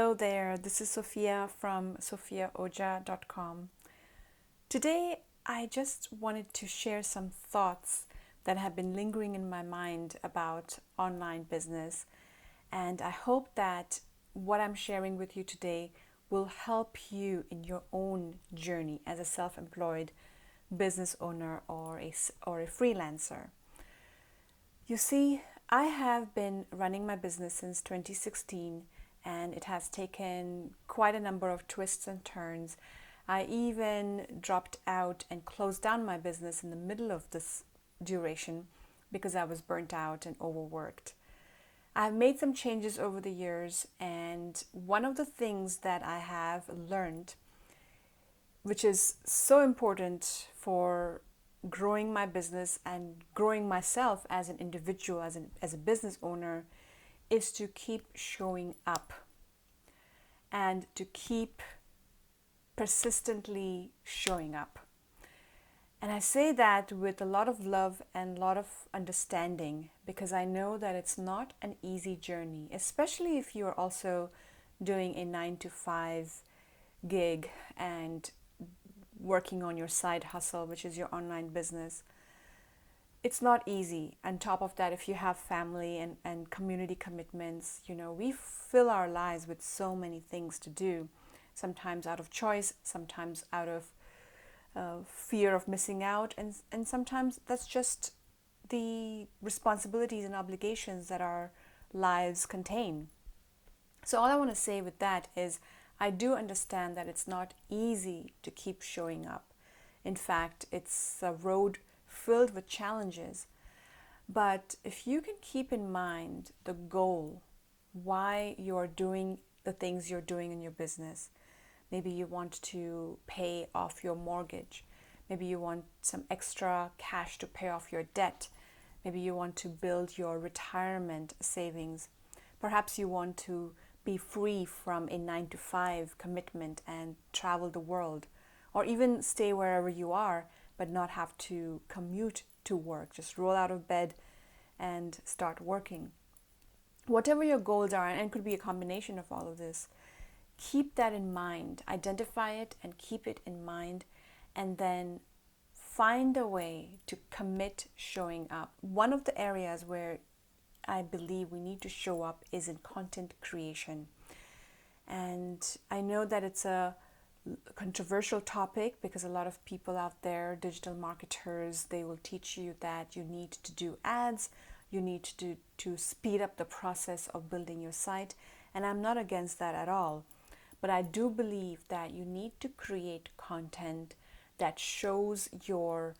Hello there, this is Sophia from sophiaoja.com. Today, I just wanted to share some thoughts that have been lingering in my mind about online business, and I hope that what I'm sharing with you today will help you in your own journey as a self-employed business owner or a freelancer. You see, I have been running my business since 2016, and it has taken quite a number of twists and turns. I even dropped out and closed down my business in the middle of this duration because I was burnt out and overworked. I've made some changes over the years, and one of the things that I have learned, which is so important for growing my business and growing myself as an individual, as a business owner, is to keep showing up and to keep persistently showing up. And I say that with a lot of love and a lot of understanding, because I know that it's not an easy journey, especially if you're also doing a 9 to 5 gig and working on your side hustle, which is your online business. It's not easy. On top of that, if you have family and community commitments, we fill our lives with so many things to do, sometimes out of choice, sometimes out of fear of missing out, and sometimes that's just the responsibilities and obligations that our lives contain. So all I want to say with that is I do understand that it's not easy to keep showing up. In fact, it's a road filled with challenges. But if you can keep in mind the goal, why you're doing the things you're doing in your business, maybe you want to pay off your mortgage, maybe you want some extra cash to pay off your debt, maybe you want to build your retirement savings, perhaps you want to be free from a 9 to 5 commitment and travel the world, or even stay wherever you are but not have to commute to work. Just roll out of bed and start working. Whatever your goals are, and it could be a combination of all of this, keep that in mind. Identify it and keep it in mind, and then find a way to commit showing up. One of the areas where I believe we need to show up is in content creation. And I know that it's a controversial topic because a lot of people out there, digital marketers, they will teach you that you need to do ads, you need to speed up the process of building your site, and I'm not against that at all. But I do believe that you need to create content that shows your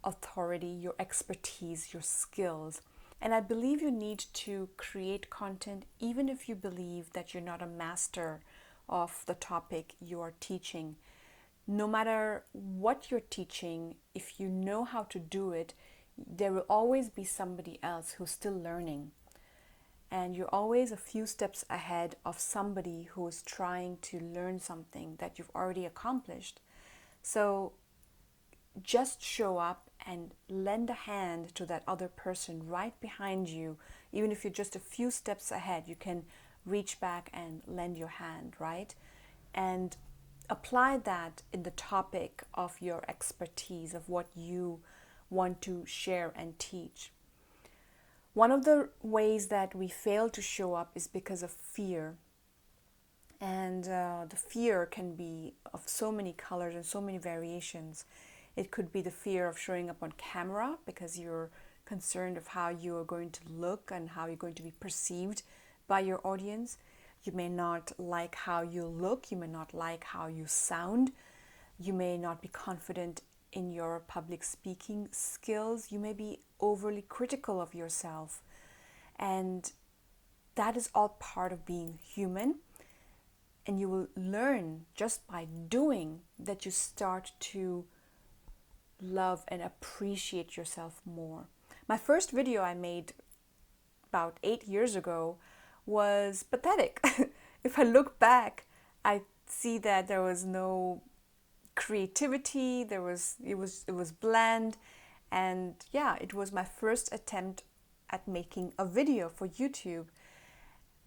authority, your expertise, your skills. And I believe you need to create content even if you believe that you're not a master of the topic you are teaching. No matter what you're teaching, if you know how to do it, there will always be somebody else who's still learning. And you're always a few steps ahead of somebody who is trying to learn something that you've already accomplished. So just show up and lend a hand to that other person right behind you. Even if you're just a few steps ahead, you can reach back and lend your hand, right? And apply that in the topic of your expertise, of what you want to share and teach. One of the ways that we fail to show up is because of fear. And the fear can be of so many colors and so many variations. It could be the fear of showing up on camera because you're concerned of how you are going to look and how you're going to be perceived by your audience. You may not like how you look, you may not like how you sound, you may not be confident in your public speaking skills, you may be overly critical of yourself. And that is all part of being human. And you will learn just by doing that you start to love and appreciate yourself more. My first video I made about 8 years ago was pathetic. If I look back, I see that there was no creativity, it was bland, and yeah, it was my first attempt at making a video for YouTube.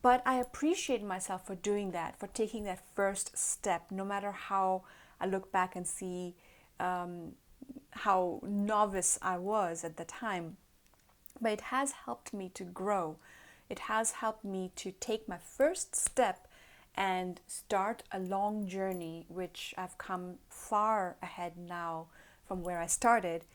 But I appreciate myself for doing that, for taking that first step, no matter how I look back and see how novice I was at the time. But it has helped me to grow. It has helped me to take my first step and start a long journey, which I've come far ahead now from where I started.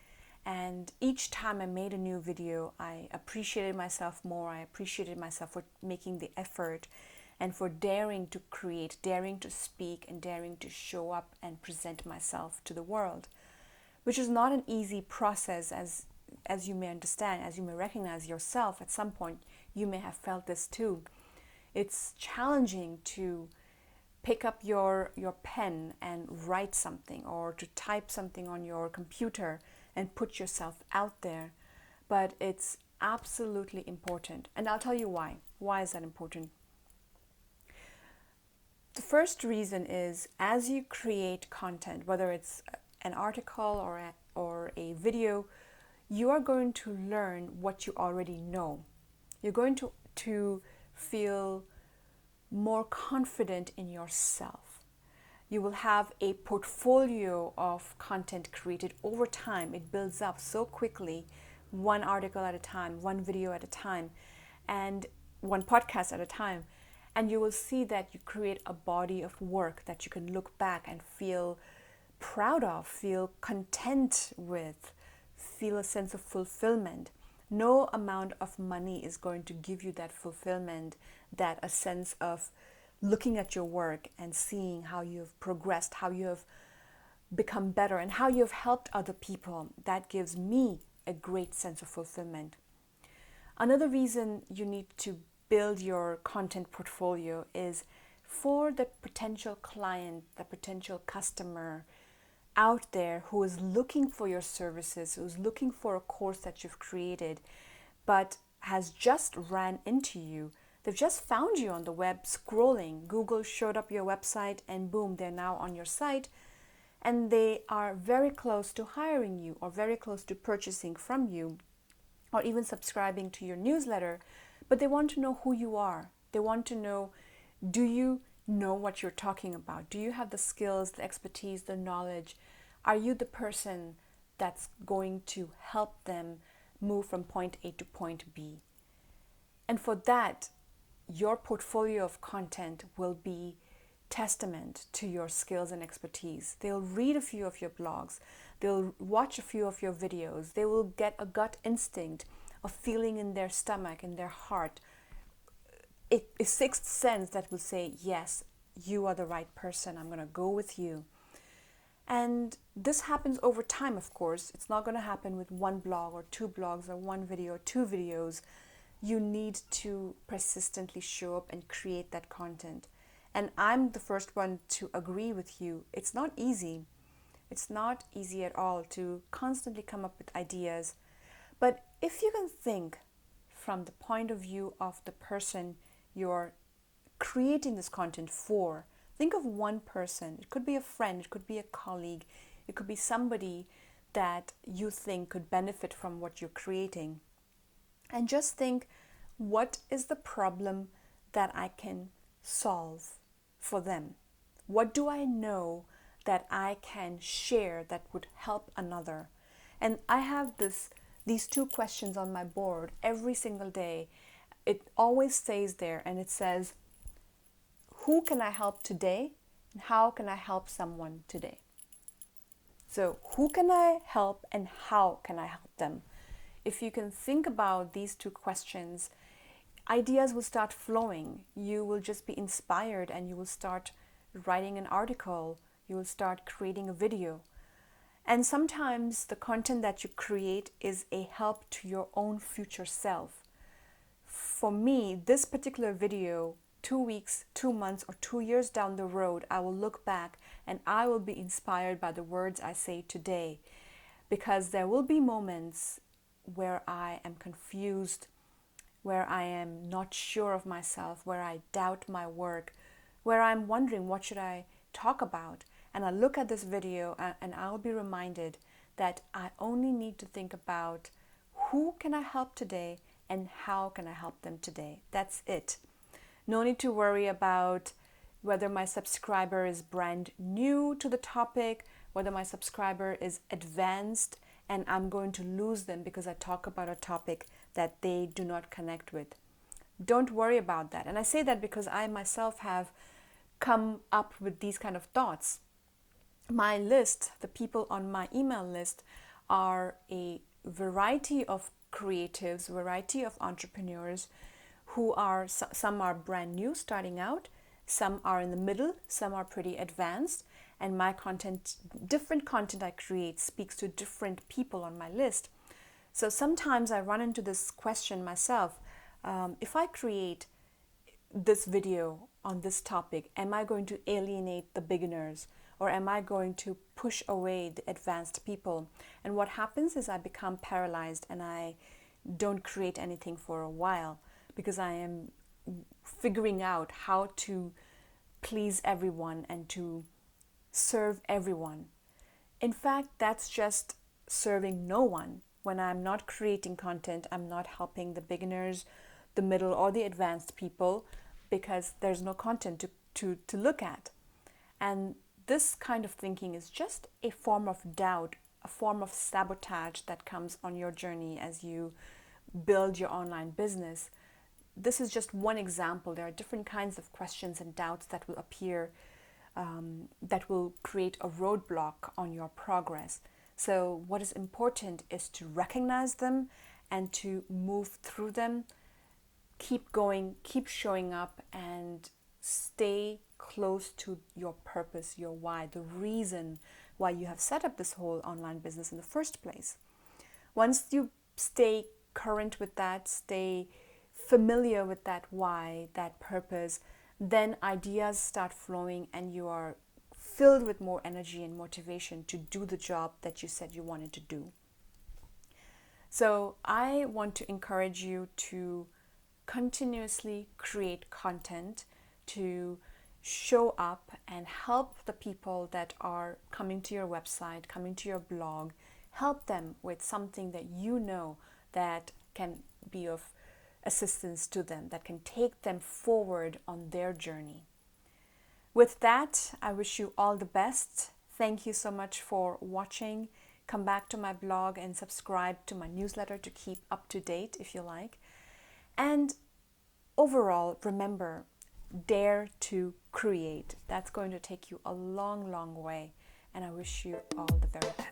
And each time I made a new video, I appreciated myself more. I appreciated myself for making the effort and for daring to create, daring to speak, and daring to show up and present myself to the world, which is not an easy process, as you may understand, as you may recognize yourself at some point. You may have felt this too. It's challenging to pick up your pen and write something, or to type something on your computer and put yourself out there. But it's absolutely important. And I'll tell you why. Why is that important? The first reason is, as you create content, whether it's an article or a video, you are going to learn what you already know. You're going to feel more confident in yourself. You will have a portfolio of content created over time. It builds up so quickly, one article at a time, one video at a time, and one podcast at a time. And you will see that you create a body of work that you can look back and feel proud of, feel content with, feel a sense of fulfillment. No amount of money is going to give you that fulfillment, that a sense of looking at your work and seeing how you have progressed, how you have become better, and how you have helped other people. That gives me a great sense of fulfillment. Another reason you need to build your content portfolio is for the potential client, the potential customer out there who is looking for your services, who's looking for a course that you've created, but has just ran into you. They've just found you on the web scrolling. Google showed up your website and boom, they're now on your site, and they are very close to hiring you, or very close to purchasing from you, or even subscribing to your newsletter. But they want to know who you are. They want to know, do you know what you're talking about? Do you have the skills, the expertise, the knowledge? Are you the person that's going to help them move from point A to point B? And for that, your portfolio of content will be testament to your skills and expertise. They'll read a few of your blogs, they'll watch a few of your videos, they will get a gut instinct, a feeling in their stomach, in their heart, a sixth sense that will say, yes, you are the right person, I'm going to go with you. And this happens over time, of course. It's not going to happen with one blog or two blogs or one video or two videos. You need to persistently show up and create that content. And I'm the first one to agree with you. It's not easy. It's not easy at all to constantly come up with ideas. But if you can think from the point of view of the person you're creating this content for, think of one person. It could be a friend, it could be a colleague, it could be somebody that you think could benefit from what you're creating. And just think, what is the problem that I can solve for them? What do I know that I can share that would help another? And I have these two questions on my board every single day. It always stays there, and it says, who can I help today? And how can I help someone today? So who can I help and how can I help them? If you can think about these two questions, ideas will start flowing. You will just be inspired and you will start writing an article. You will start creating a video. And sometimes the content that you create is a help to your own future self. For me, this particular video, 2 weeks, 2 months, or 2 years down the road, I will look back and I will be inspired by the words I say today, because there will be moments where I am confused, where I am not sure of myself, where I doubt my work, where I'm wondering what should I talk about. And I look at this video and I'll be reminded that I only need to think about who can I help today and how can I help them today. That's it. No need to worry about whether my subscriber is brand new to the topic, whether my subscriber is advanced and I'm going to lose them because I talk about a topic that they do not connect with. Don't worry about that. And I say that because I myself have come up with these kind of thoughts. My list, the people on my email list, are a variety of creatives, variety of entrepreneurs who are, some are brand new starting out, some are in the middle, some are pretty advanced, and my content, different content I create speaks to different people on my list. So sometimes I run into this question myself. If I create this video on this topic, am I going to alienate the beginners, or am I going to push away the advanced people? And what happens is I become paralyzed and I don't create anything for a while because I am figuring out how to please everyone and to serve everyone. In fact, that's just serving no one. When I'm not creating content, I'm not helping the beginners, the middle, or the advanced people because there's no content to look at. And this kind of thinking is just a form of doubt, a form of sabotage that comes on your journey as you build your online business. This is just one example. There are different kinds of questions and doubts that will appear that will create a roadblock on your progress. So what is important is to recognize them and to move through them, keep going, keep showing up, and stay close to your purpose, your why, the reason why you have set up this whole online business in the first place. Once you stay current with that, stay familiar with that why, that purpose, then ideas start flowing and you are filled with more energy and motivation to do the job that you said you wanted to do. So I want to encourage you to continuously create content, to show up and help the people that are coming to your website, coming to your blog, help them with something that you know that can be of assistance to them, that can take them forward on their journey. With that, I wish you all the best. Thank you so much for watching. Come back to my blog and subscribe to my newsletter to keep up to date if you like. And overall, remember, dare to create. That's going to take you a long, long way. And I wish you all the very best.